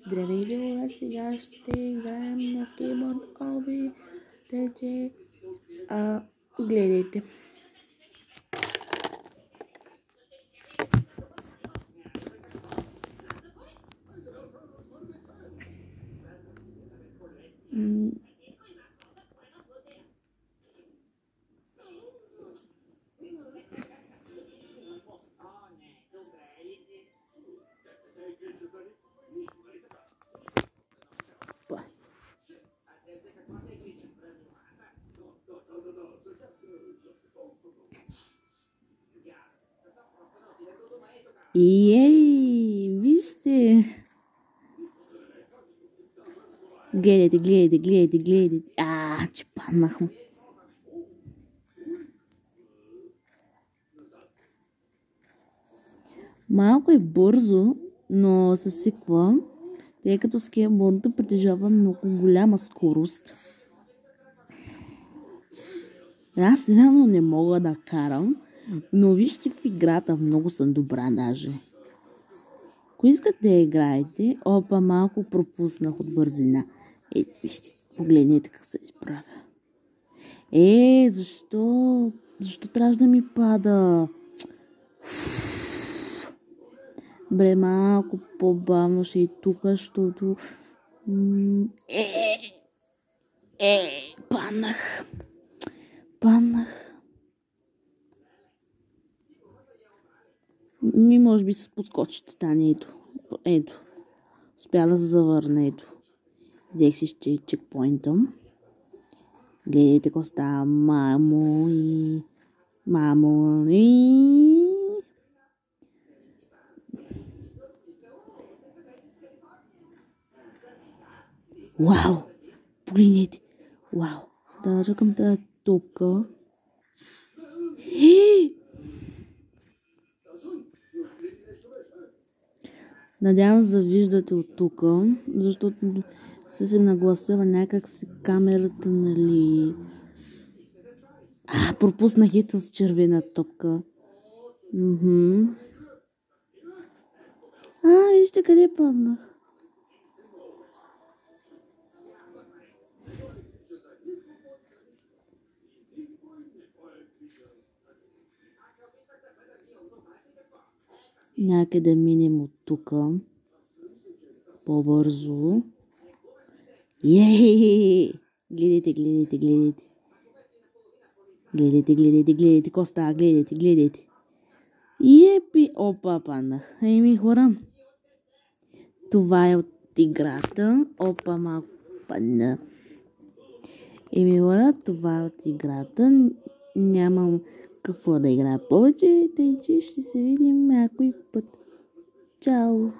Здравейте, хора! Сега ще играем на Skateboard Obi. Тъй, гледайте. Ей, вижте! Гледайте. Че паднах му. Малко е бързо, но се секва, тъй като скейтбордът притежава много голяма скорост. Аз реално не мога да карам, но вижте в играта, много съм добра даже. Ако искате да играете, малко пропуснах от бързина. Вижте, погледнете как се изправя. Защо? Защо трябваше да ми пада? Добре, малко по-бавно ще и тук, защото... Паднах. Може би с подскочите стане. Ето. Успя да се завърна. Ето. Взех си чекпоинта. Гледайте какво става. Мамо и... Вау! Погледнете! Вау! Да чакам тази топка. Надявам се да виждате от тук, защото се нагласила някак си камерата, нали... Пропуснах и с червена топка. Вижте къде паднах. Някъде минем от тук. По-бързо. Гледайте. Гледайте. Какво става? Гледайте. Паднах. Хора. Това е от играта. Малко падна. Хора, това е от играта. Нямам какво да играя повече, тъй че ще се видим някой път. Чао!